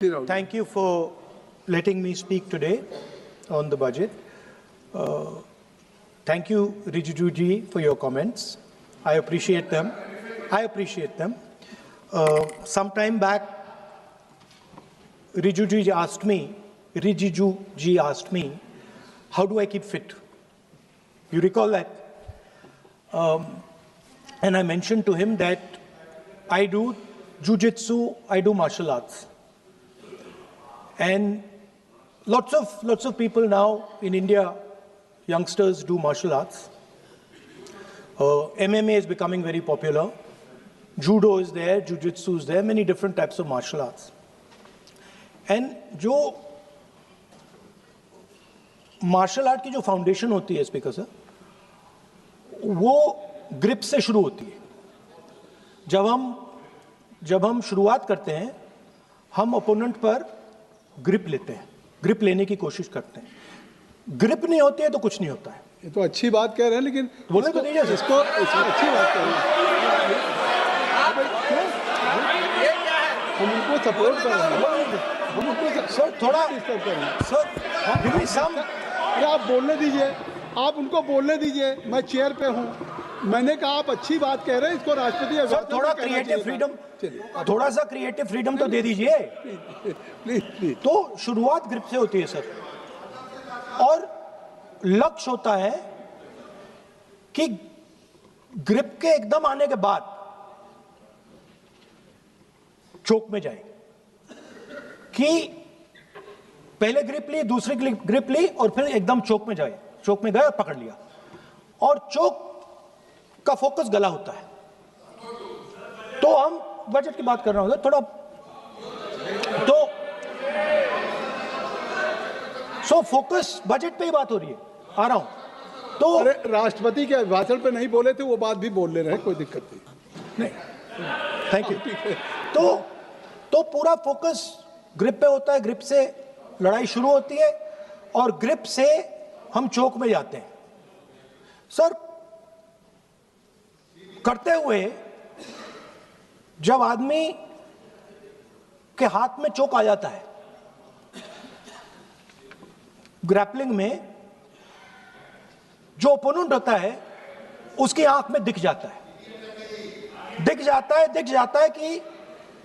Thank you for letting me speak today on the budget. Thank you, Rijijuji, for your comments. I appreciate them. Some time back, Rijijuji asked me, how do I keep fit? You recall that? And I mentioned to him that I do jiu-jitsu, I do martial arts. And lots of people now in India, youngsters do martial arts. MMA is becoming very popular. Judo is there, jiu-jitsu is there, many different types of martial arts. And जो martial art की जो foundation होती है speaker sir, वो grip से शुरू होती है. जब हम शुरुआत करते हैं, हम opponent पर ग्रिप लेते हैं, ग्रिप लेने की कोशिश करते हैं. ग्रिप नहीं होती है तो कुछ नहीं होता है. ये तो अच्छी बात कह रहे हैं, लेकिन बोले तो दीजिए इसको अच्छी बात कह रहे हैं. हम उनको सपोर्ट कर रहे हैं. हम उनको सर थोड़ा डिस्टर्ब कर रहे हैं. सर अरे आप बोलने दीजिए, आप उनको बोलने दीजिए. मैं चेयर पे हूँ. मैंने कहा आप अच्छी बात कह रहे हैं, इसको राष्ट्रपति सर थोड़ा क्रिएटिव फ्रीडम, थोड़ा सा क्रिएटिव फ्रीडम तो दे दीजिए. प्लीज. तो शुरुआत ग्रिप से होती है सर, और लक्ष्य होता है कि ग्रिप के एकदम आने के बाद चोक में जाए, कि पहले ग्रिप ली, दूसरी ग्रिप ली और फिर एकदम चोक में जाए. चोक में गए और पकड़ लिया, और चोक का फोकस गला होता है. तो हम बजट की बात कर रहे हैं थोड़ा, तो फोकस बजट पे ही बात हो रही है. आ रहा हूं. तो अरे राष्ट्रपति के भाषण पे नहीं बोले थे, वो बात भी बोल ले रहे हैं, कोई दिक्कत नहीं. Thank you. तो पूरा फोकस ग्रिप पे होता है. ग्रिप से लड़ाई शुरू होती है और ग्रिप से हम चौक में जाते हैं. सर करते हुए जब आदमी के हाथ में चोक आ जाता है, ग्रैपलिंग में जो ओपोनेंट होता है उसकी आंख में दिख जाता है कि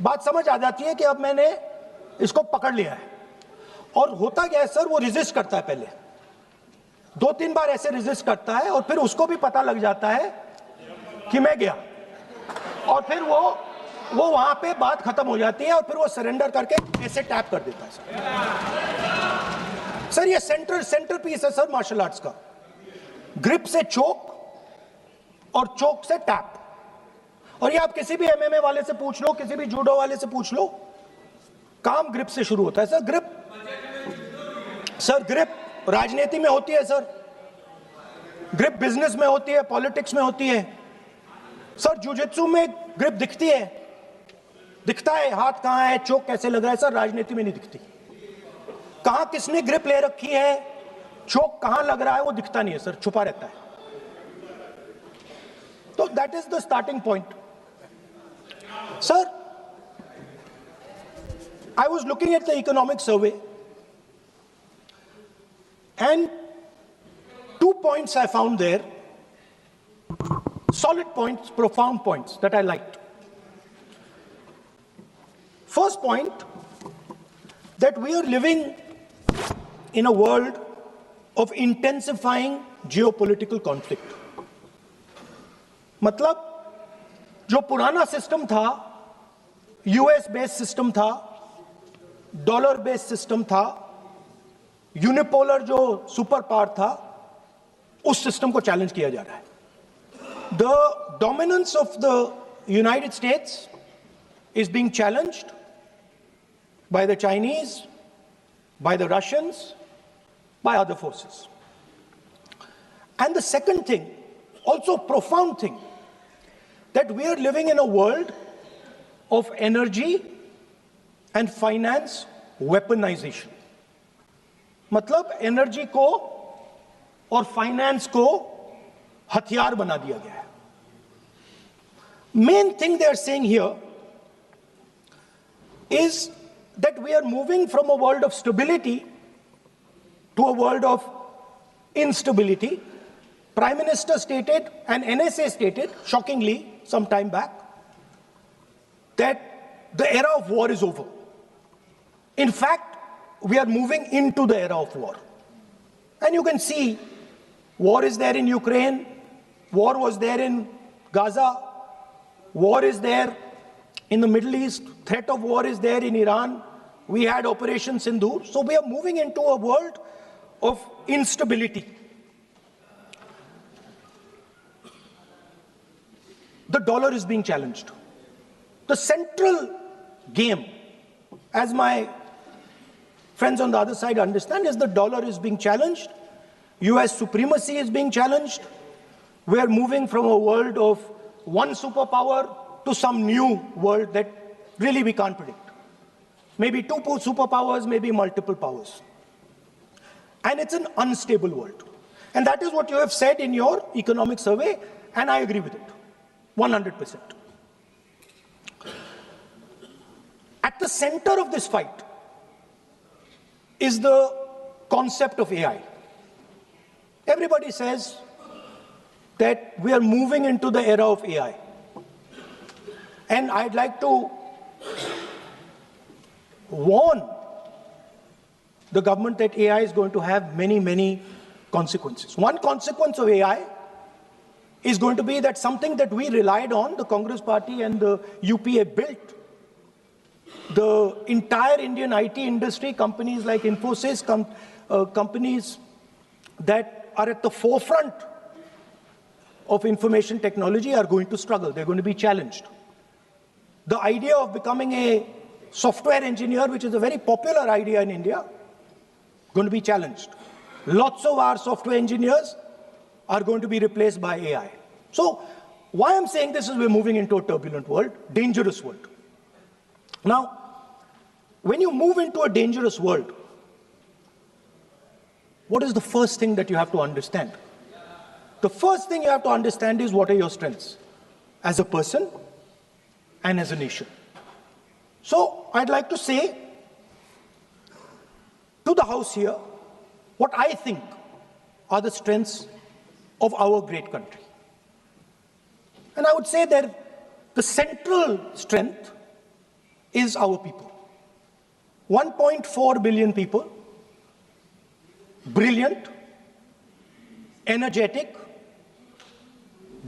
बात समझ आ जाती है कि अब मैंने इसको पकड़ लिया है. और होता क्या है सर, वो रेजिस्ट करता है. पहले 2-3 बार ऐसे रेजिस्ट करता है और फिर उसको भी पता लग जाता है कि मैं गया, और फिर वो वहां पे बात खत्म हो जाती है और फिर वो सरेंडर करके ऐसे टैप कर देता है. सर ये सेंटर पीस है सर मार्शल आर्ट्स का. ग्रिप से चोक और चोक से टैप. और ये आप किसी भी एमएमए वाले से पूछ लो, किसी भी जूडो वाले से पूछ लो, काम ग्रिप से शुरू होता है. सर ग्रिप राजनीति में होती है सर, ग्रिप बिजनेस में होती है, पॉलिटिक्स में होती है. सर जिu-jitsu में ग्रिप दिखता है, हाथ कहां है, चोक कैसे लग रहा है. सर राजनीति में नहीं दिखती. कहां किसने ग्रिप ले रखी है, चोक कहां लग रहा है, वो दिखता नहीं है सर, छुपा रहता है. तो that is the starting point. Sir I was looking at the economic survey, and 2 points I found there, solid points, profound points that I liked. First point, that we are living in a world of intensifying geopolitical conflict. मतलब जो पुराना system था, US based system था, dollar based system था, unipolar जो super power था, उस system को चैलेंज किया जा रहा है. The dominance of the United states is being challenged by the Chinese, by the Russians, by other forces. And the second thing, also profound thing, that we are living in a world of energy and finance weaponization. मतलब energy को और finance को हथियार बना दिया गया है. Main thing they are saying here is that we are moving from a world of stability to a world of instability. Prime Minister stated and NSA stated, shockingly, some time back, that the era of war is over. In fact, we are moving into the era of war. And you can see, war is there in Ukraine, war was there in Gaza, war is there in the Middle East, threat of war is there in Iran, we had Operation Sindoor. So we are moving into a world of instability. The dollar is being challenged. The central game, as my friends on the other side understand, is the dollar is being challenged. US supremacy is being challenged. We are moving from a world of one superpower to some new world that really we can't predict. Maybe two superpowers, maybe multiple powers. And it's an unstable world. And that is what you have said in your economic survey, and I agree with it, 100%. At the center of this fight is the concept of AI. Everybody says that we are moving into the era of AI. And I'd like to warn the government that AI is going to have many, many consequences. One consequence of AI is going to be that something that we relied on, the Congress Party and the UPA built, the entire Indian IT industry, companies like Infosys, companies that are at the forefront of information technology are going to struggle. They're going to be challenged. The idea of becoming a software engineer, which is a very popular idea in India, going to be challenged. Lots of our software engineers are going to be replaced by AI. So why I'm saying this is we're moving into a turbulent world, dangerous world. Now, when you move into a dangerous world, what is the first thing that you have to understand? The first thing you have to understand is what are your strengths as a person and as a nation. So I'd like to say to the House here what I think are the strengths of our great country. And I would say that the central strength is our people. 1.4 billion people, brilliant, energetic,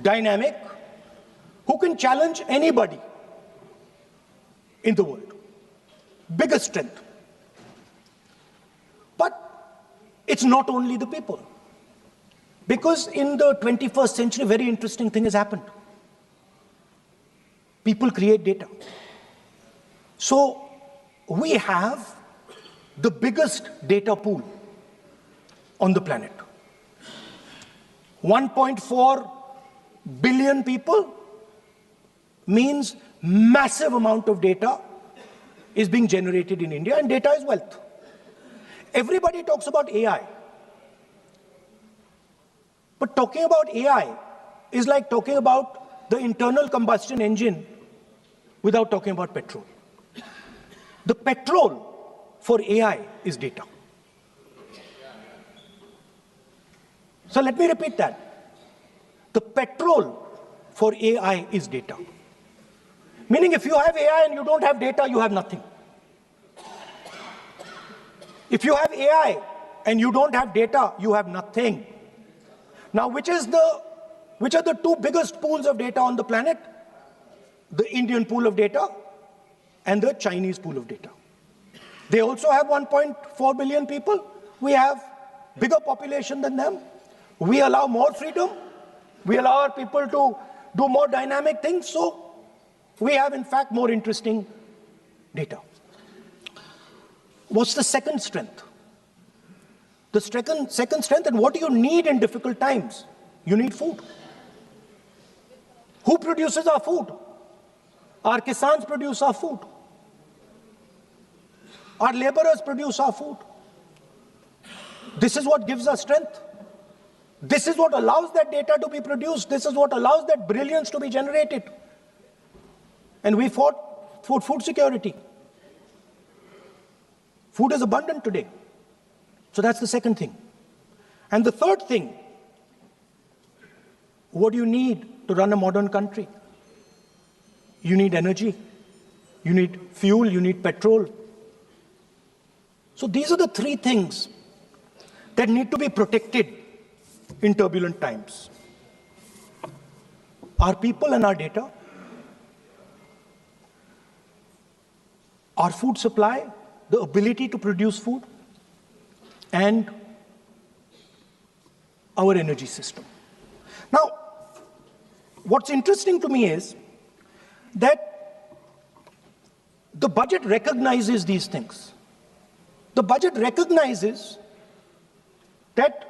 dynamic, who can challenge anybody in the world. Biggest strength. But it's not only the people. Because in the 21st century, a very interesting thing has happened. People create data. So we have the biggest data pool on the planet. 1.4 billion people means massive amount of data is being generated in India, and data is wealth. Everybody talks about AI. But talking about AI is like talking about the internal combustion engine without talking about petrol. The petrol for AI is data. So let me repeat that. The petrol for AI is data. Meaning if you have AI and you don't have data, you have nothing. If you have AI and you don't have data, you have nothing. Now, which are the two biggest pools of data on the planet? The Indian pool of data and the Chinese pool of data. They also have 1.4 billion people. We have bigger population than them. We allow more freedom. We allow our people to do more dynamic things. So we have, in fact, more interesting data. What's the second strength? The second strength, and what do you need in difficult times? You need food. Who produces our food? Our kisans produce our food. Our laborers produce our food. This is what gives us strength. This is what allows that data to be produced. This is what allows that brilliance to be generated. And we fought for food security. Food is abundant today. So that's the second thing. And the third thing, what do you need to run a modern country? You need energy, you need fuel, you need petrol. So these are the three things that need to be protected in turbulent times. Our people and our data, our food supply, the ability to produce food, and our energy system. Now, what's interesting to me is that the budget recognizes these things. The budget recognizes that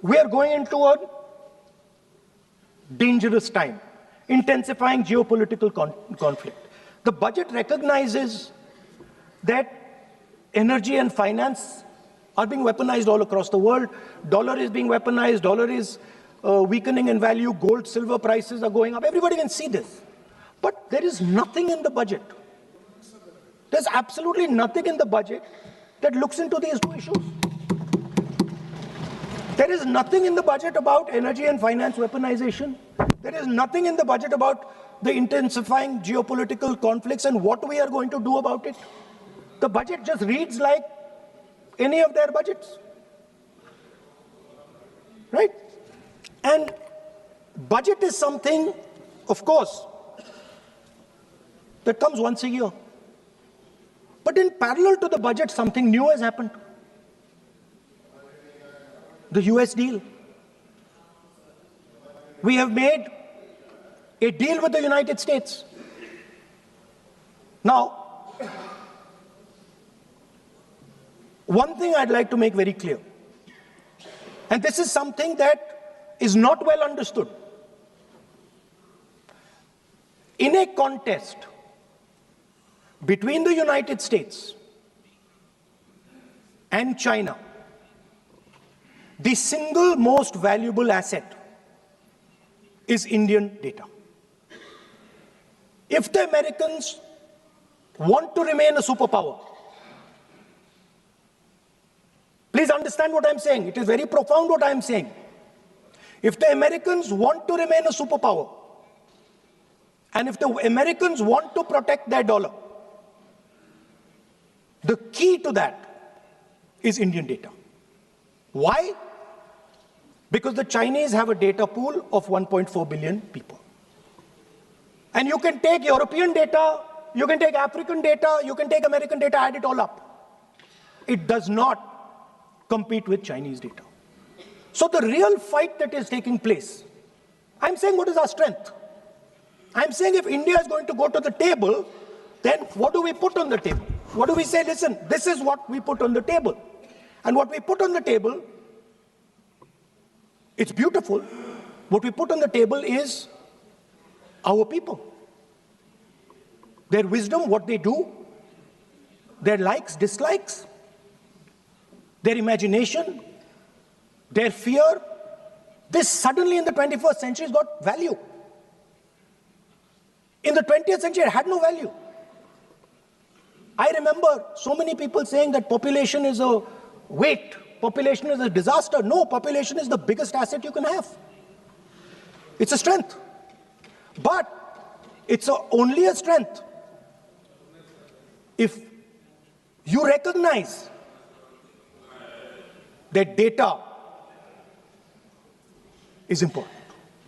we are going into a dangerous time, intensifying geopolitical conflict. The budget recognizes that energy and finance are being weaponized all across the world. Dollar is being weaponized, dollar is weakening in value, gold, silver prices are going up. Everybody can see this. But there is nothing in the budget. There's absolutely nothing in the budget that looks into these two issues. There is nothing in the budget about energy and finance weaponization. There is nothing in the budget about the intensifying geopolitical conflicts and what we are going to do about it. The budget just reads like any of their budgets, right? And budget is something, of course, that comes once a year. But in parallel to the budget, something new has happened. The US deal. We have made a deal with the United States. Now, one thing I'd like to make very clear, and this is something that is not well understood. In a contest between the United States and China, the single most valuable asset is Indian data. If the Americans want to remain a superpower, please understand what I'm saying. It is very profound what I'm saying. If the Americans want to remain a superpower, and if the Americans want to protect their dollar, the key to that is Indian data. Why? Because the Chinese have a data pool of 1.4 billion people. And you can take European data, you can take African data, you can take American data, add it all up. It does not compete with Chinese data. So the real fight that is taking place, I'm saying what is our strength? I'm saying if India is going to go to the table, then what do we put on the table? What do we say? Listen, this is what we put on the table. And what we put on the table, it's beautiful. What we put on the table is our people. Their wisdom, what they do, their likes, dislikes, their imagination, their fear. This suddenly in the 21st century has got value. In the 20th century, it had no value. I remember so many people saying that population is a weight, population is a disaster. No, population is the biggest asset you can have. It's a strength. But it's only a strength if you recognize that data is important.